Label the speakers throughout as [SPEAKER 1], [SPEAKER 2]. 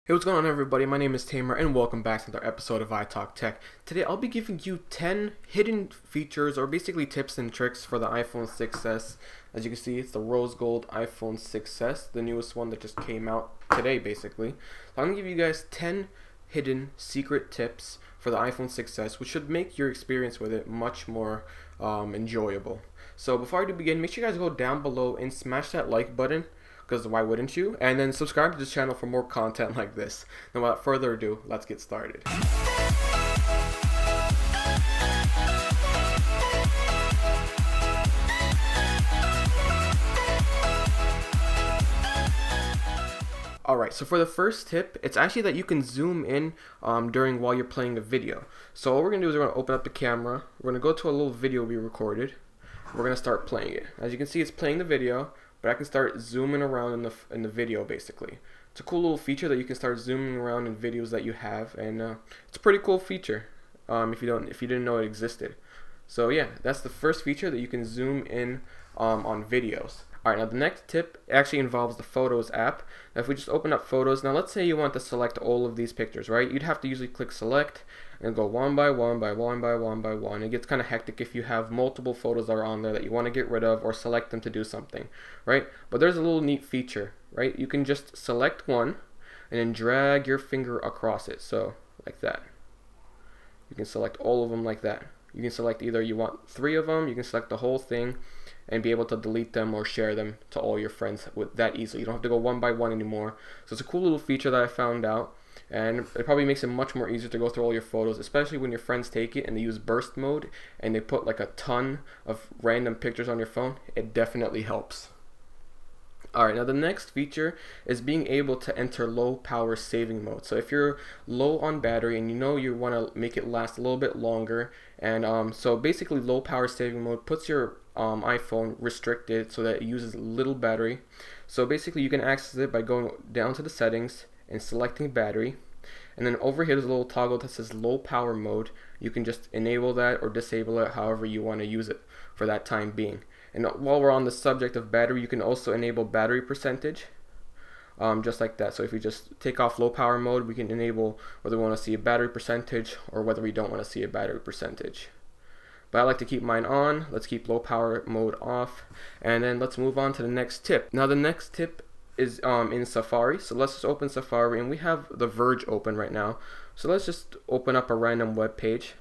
[SPEAKER 1] Hey, what's going on, everybody? My name is Tamer and welcome back to another episode of iTalk Tech. Today I'll be giving you 10 hidden features or basically tips and tricks for the iPhone 6s. As you can see, it's the rose gold iPhone 6s, the newest one that just came out today basically. So I'm going to give you guys 10 hidden secret tips for the iPhone 6s, which should make your experience with it much more enjoyable. So before I do begin, make sure you guys go down below and smash that like button, because why wouldn't you? And then subscribe to this channel for more content like this. Now without further ado, let's get started. Alright, so for the first tip, it's actually that you can zoom in while you're playing a video. So what we're going to do is we're going to open up the camera, we're going to go to a little video we recorded, we're going to start playing it. As you can see, it's playing the video, but I can start zooming around in the video basically. It's a cool little feature that you can start zooming around in videos that you have, and it's a pretty cool feature if you didn't know it existed. So yeah, that's the first feature, that you can zoom in on videos. Alright, now the next tip actually involves the Photos app. Now if we just open up Photos, now let's say you want to select all of these pictures, right? You'd have to usually click select and go one by one by one by one by one. It gets kind of hectic if you have multiple photos that are on there that you want to get rid of or select them to do something, right? But there's a little neat feature, right? You can just select one and then drag your finger across it, so like that. You can select all of them like that. You can select either you want 3 of them, you can select the whole thing and be able to delete them or share them to all your friends with that easily. You don't have to go one by one anymore. So it's a cool little feature that I found out, and it probably makes it much more easier to go through all your photos, especially when your friends take it and they use burst mode and they put like a ton of random pictures on your phone. It definitely helps. Alright, now the next feature is being able to enter low power saving mode. So if you're low on battery and you know you want to make it last a little bit longer, and so basically low power saving mode puts your iPhone restricted so that it uses little battery. So basically you can access it by going down to the settings and selecting battery, and then over here there's a little toggle that says low power mode. You can just enable that or disable it however you want to use it for that time being. And while we're on the subject of battery, you can also enable battery percentage, just like that. So if we just take off low power mode, we can enable whether we want to see a battery percentage or whether we don't want to see a battery percentage. But I like to keep mine on. Let's keep low power mode off, and then let's move on to the next tip. Now the next tip is in Safari. So let's just open Safari, and we have The Verge open right now. So let's just open up a random web page.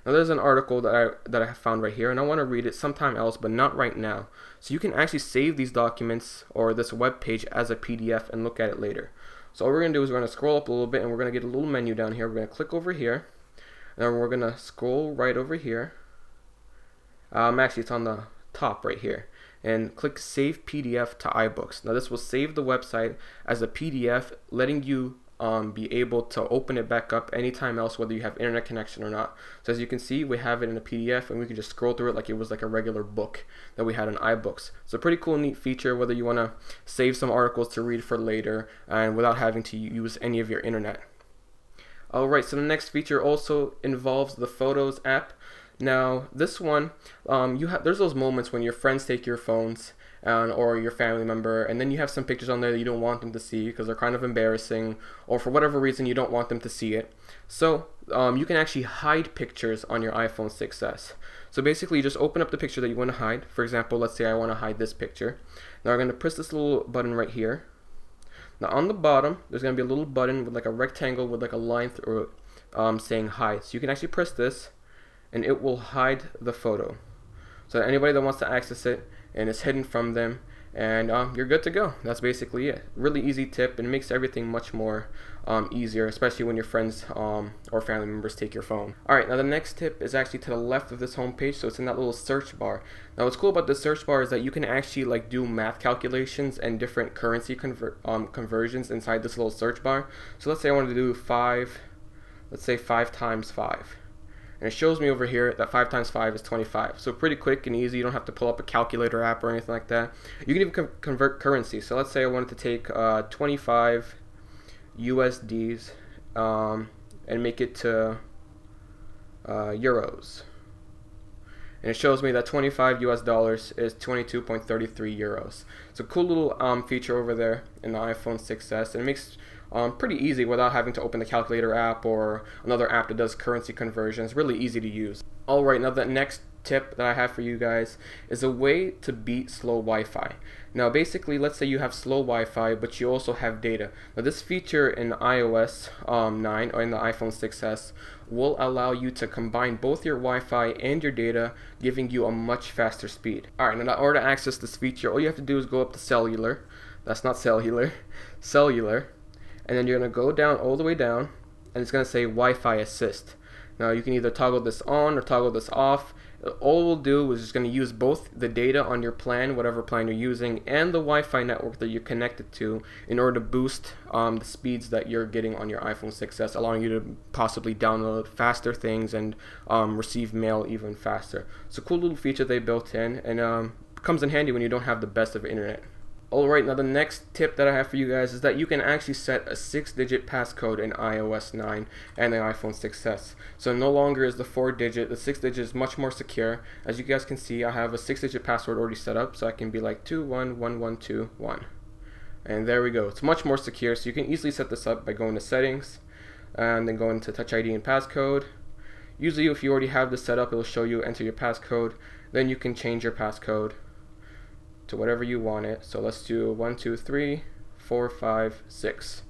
[SPEAKER 1] Now there's an article that I found right here, and I want to read it sometime else, but not right now. So you can actually save these documents or this web page as a PDF and look at it later. So what we're going to do is we're going to scroll up a little bit, and we're going to get a little menu down here. We're going to click over here, and then we're going to scroll right over here. Actually, it's on the top right here, and click Save PDF to iBooks. Now this will save the website as a PDF, letting you be able to open it back up anytime else, whether you have internet connection or not. So as you can see, we have it in a PDF, and we can just scroll through it like it was like a regular book that we had in iBooks. So a pretty cool, neat feature, whether you want to save some articles to read for later and without having to use any of your internet. Alright, so the next feature also involves the Photos app. Now this one, there's those moments when your friends take your phones or your family member, and then you have some pictures on there that you don't want them to see because they're kind of embarrassing, or for whatever reason you don't want them to see it. So you can actually hide pictures on your iPhone 6s. So basically you just open up the picture that you want to hide. For example, let's say I want to hide this picture. Now I'm going to press this little button right here. Now on the bottom there's going to be a little button with like a rectangle with like a line through it saying hide. So you can actually press this and it will hide the photo. So anybody that wants to access it, and it's hidden from them, and you're good to go. That's basically it. Really easy tip, and it makes everything much more easier, especially when your friends or family members take your phone. Alright, now the next tip is actually to the left of this home page, so it's in that little search bar. Now what's cool about this search bar is that you can actually like do math calculations and different currency conversions inside this little search bar. So let's say I wanted to do 5, let's say 5 times 5. And it shows me over here that 5 times 5 is 25. So pretty quick and easy. You don't have to pull up a calculator app or anything like that. You can even convert currency. So let's say I wanted to take 25 USDs and make it to euros. And it shows me that 25 US dollars is 22.33 euros. So cool little feature over there in the iPhone 6s. And it makes pretty easy without having to open the calculator app or another app that does currency conversions. Really easy to use. Alright, now the next tip that I have for you guys is a way to beat slow Wi-Fi. Now basically, let's say you have slow Wi-Fi but you also have data. Now this feature in iOS 9 or in the iPhone 6s will allow you to combine both your Wi-Fi and your data, giving you a much faster speed. Alright, now in order to access this feature, all you have to do is go up to cellular. That's not cellular, cellular. And then you're going to go down all the way down and it's going to say Wi-Fi assist. Now you can either toggle this on or toggle this off. All we'll do is just going to use both the data on your plan, whatever plan you're using, and the Wi-Fi network that you're connected to in order to boost the speeds that you're getting on your iPhone 6s, allowing you to possibly download faster things and receive mail even faster. It's a cool little feature they built in, and comes in handy when you don't have the best of internet. Alright, now the next tip that I have for you guys is that you can actually set a 6-digit passcode in iOS 9 and the iPhone 6s. So no longer is the 4-digit, the 6-digit is much more secure. As you guys can see, I have a 6-digit password already set up, so I can be like 211121. And there we go. It's much more secure, so you can easily set this up by going to settings and then going to Touch ID and passcode. Usually if you already have this set up, it will show you enter your passcode. Then you can change your passcode to whatever you want it. So let's do 1 2 3 4 5 6.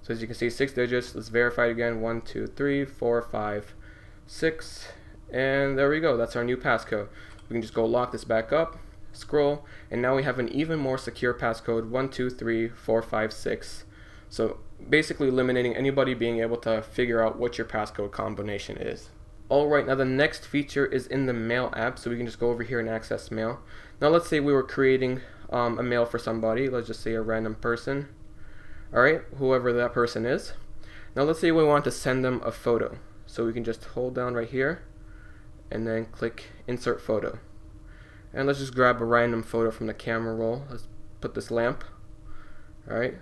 [SPEAKER 1] So as you can see, 6 digits. Let's verify it again. 1 2 3 4 5 6, and there we go. That's our new passcode. We can just go lock this back up, scroll, and now we have an even more secure passcode, 1 2 3 4 5 6. So basically eliminating anybody being able to figure out what your passcode combination is. Alright, now the next feature is in the Mail app, so we can just go over here and access Mail. Now let's say we were creating a mail for somebody. Let's just say a random person. Alright, whoever that person is. Now let's say we want to send them a photo. So we can just hold down right here and then click Insert Photo. And let's just grab a random photo from the camera roll. Let's put this lamp. Alright,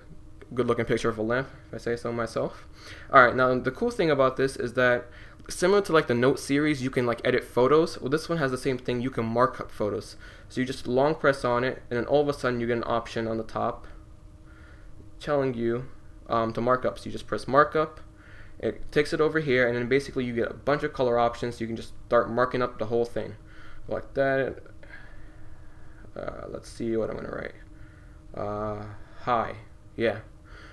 [SPEAKER 1] good looking picture of a lamp, if I say so myself. Alright, now the cool thing about this is that similar to like the Note series, you can like edit photos. Well, this one has the same thing. You can mark up photos. So you just long press on it, and then all of a sudden you get an option on the top telling you to mark up. So you just press markup. It takes it over here, and then basically you get a bunch of color options. So you can just start marking up the whole thing like that. Let's see what I'm gonna write. Hi. Yeah.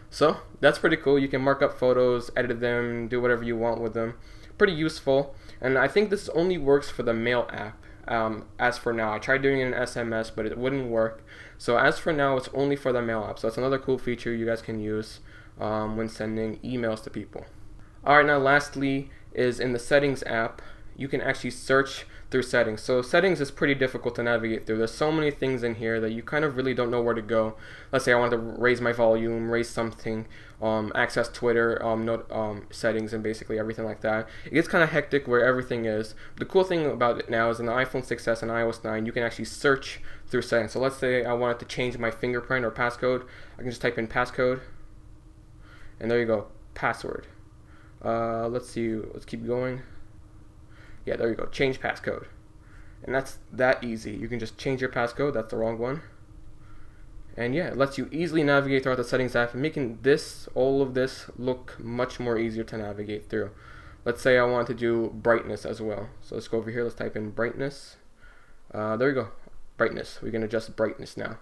[SPEAKER 1] So that's pretty cool. You can mark up photos, edit them, do whatever you want with them. Pretty useful, and I think this only works for the Mail app as for now. I tried doing it in SMS, but it wouldn't work. So as for now, it's only for the Mail app. So that's another cool feature you guys can use when sending emails to people. Alright, now lastly is in the Settings app, you can actually search through settings. So settings is pretty difficult to navigate through. There's so many things in here that you kind of really don't know where to go. Let's say I want to raise my volume, raise something, access Twitter, settings, and basically everything like that. It gets kind of hectic where everything is. The cool thing about it now is in the iPhone 6s and iOS 9, you can actually search through settings. So let's say I wanted to change my fingerprint or passcode. I can just type in passcode, and there you go, password. Let's see, let's keep going. Yeah, there you go, change passcode. And that's that easy. You can just change your passcode. That's the wrong one. And yeah, it lets you easily navigate throughout the settings app, making this, all of this, look much more easier to navigate through. Let's say I want to do brightness as well. So let's go over here, let's type in brightness. There we go, brightness. We can adjust brightness now.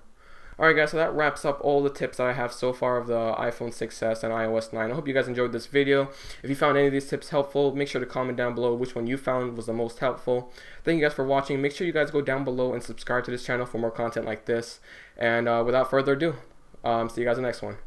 [SPEAKER 1] Alright guys, so that wraps up all the tips that I have so far of the iPhone 6s and iOS 9. I hope you guys enjoyed this video. If you found any of these tips helpful, make sure to comment down below which one you found was the most helpful. Thank you guys for watching. Make sure you guys go down below and subscribe to this channel for more content like this. And without further ado, see you guys in the next one.